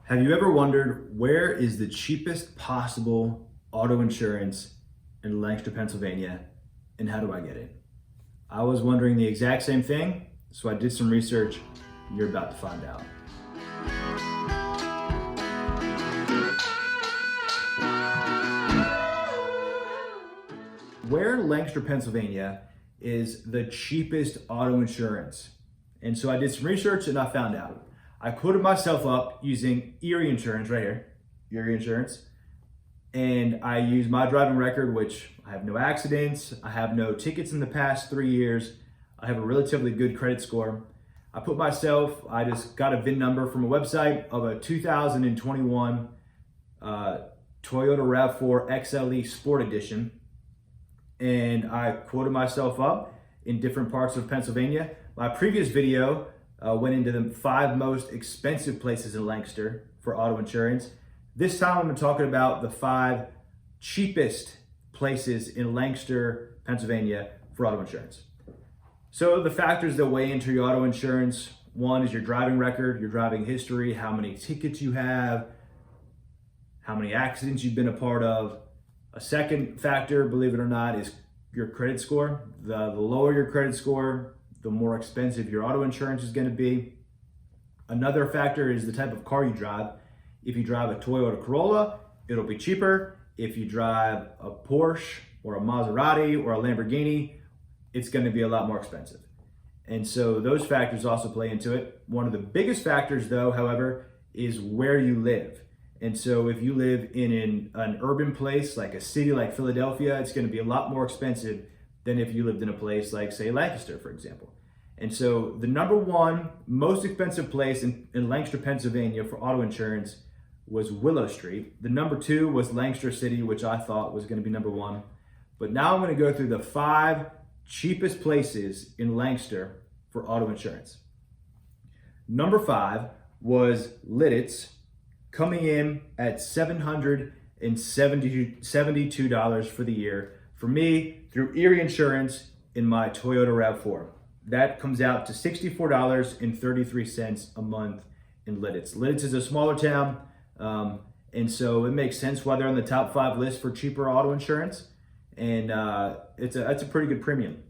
Have you ever wondered where is the cheapest possible auto insurance in Lancaster, Pennsylvania, and how do I get it? I was wondering the exact same thing, so I did some research. You're about to find out. Where in Lancaster, Pennsylvania is the cheapest auto insurance? And so I did some research and I found out. I quoted myself up using Erie Insurance right here, Erie Insurance. And I used my driving record, which I have no accidents. I have no tickets in the past 3 years. I have a relatively good credit score. I just got a VIN number from a website of a 2021 Toyota RAV4 XLE Sport Edition. And I quoted myself up in different parts of Pennsylvania. My previous video went into the 5 most expensive places in Lancaster for auto insurance. This time I'm talking about the 5 cheapest places in Lancaster, Pennsylvania for auto insurance. So the factors that weigh into your auto insurance, one is your driving record, your driving history, how many tickets you have, how many accidents you've been a part of. A second factor, believe it or not, is your credit score. The lower your credit score, the more expensive your auto insurance is going to be. Another factor is the type of car you drive. If you drive a Toyota Corolla, it'll be cheaper. If you drive a Porsche or a Maserati or a Lamborghini, it's going to be a lot more expensive. And so those factors also play into it. One of the biggest factors though, however, is where you live. And so if you live in an urban place, like a city like Philadelphia, it's going to be a lot more expensive than if you lived in a place like, say, Lancaster, for example. And so the number one most expensive place in Lancaster, Pennsylvania for auto insurance was Willow Street. The number 2 was Lancaster City, which I thought was going to be number 1. But now I'm going to go through the 5 cheapest places in Lancaster for auto insurance. Number 5 was Lititz, coming in at $772 for the year for me through Erie Insurance in my Toyota RAV4. That comes out to $64.33 a month in Lititz. Lititz is a smaller town, and so it makes sense why they're on the top 5 list for cheaper auto insurance, and that's a pretty good premium.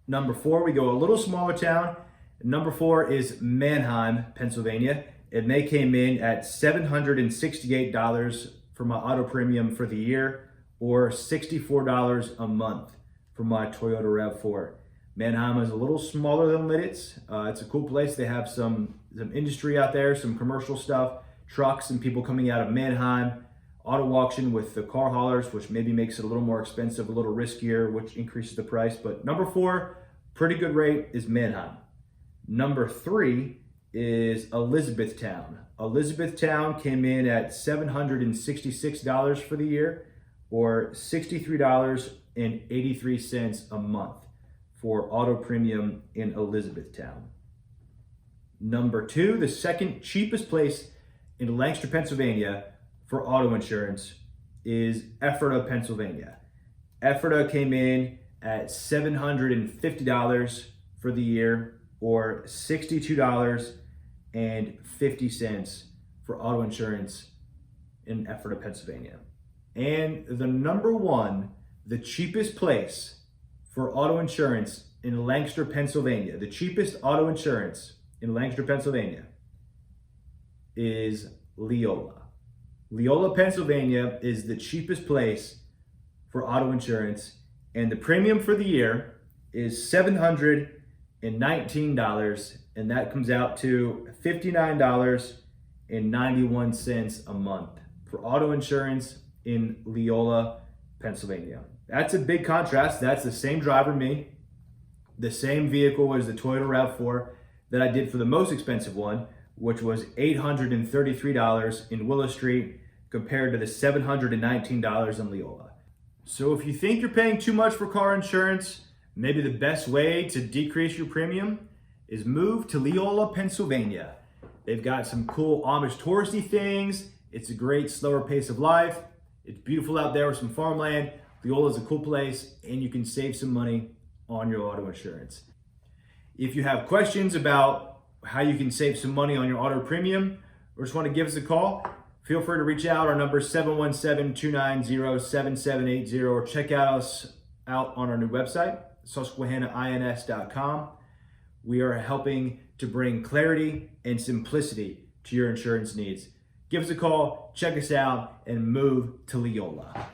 Number 4, we go a little smaller town. Number 4 is Manheim, Pennsylvania, and they came in at $768 for my auto premium for the year, or $64 a month for my Toyota RAV4. Manheim is a little smaller than Lititz. It's a cool place. They have some industry out there, some commercial stuff, trucks and people coming out of Manheim. Auto auction with the car haulers, which maybe makes it a little more expensive, a little riskier, which increases the price. But number 4, pretty good rate, is Manheim. Number 3 is Elizabethtown. Elizabethtown came in at $766 for the year, or $63.83 a month for auto premium in Elizabethtown. Number 2, the second cheapest place in Lancaster, Pennsylvania for auto insurance is Ephrata, Pennsylvania. Ephrata came in at $750 for the year, or $62.50 for auto insurance in Ephrata, Pennsylvania. And the number 1, the cheapest place for auto insurance in Lancaster, Pennsylvania, the cheapest auto insurance in Lancaster, Pennsylvania is Leola. Leola, Pennsylvania is the cheapest place for auto insurance, and the premium for the year is $719, and that comes out to $59.91 a month for auto insurance in Leola, Pennsylvania. That's a big contrast. That's the same driver, me, the same vehicle as the Toyota RAV4 that I did for the most expensive one, which was $833 in Willow Street compared to the $719 in Leola. So if you think you're paying too much for car insurance, maybe the best way to decrease your premium is move to Leola, Pennsylvania. They've got some cool Amish touristy things. It's a great slower pace of life. It's beautiful out there with some farmland. Leola is a cool place, and you can save some money on your auto insurance. If you have questions about how you can save some money on your auto premium, or just want to give us a call, feel free to reach out. Our number is 717-290-7780, or check us out on our new website, susquehannains.com. We are helping to bring clarity and simplicity to your insurance needs. Give us a call, check us out, and move to Leola.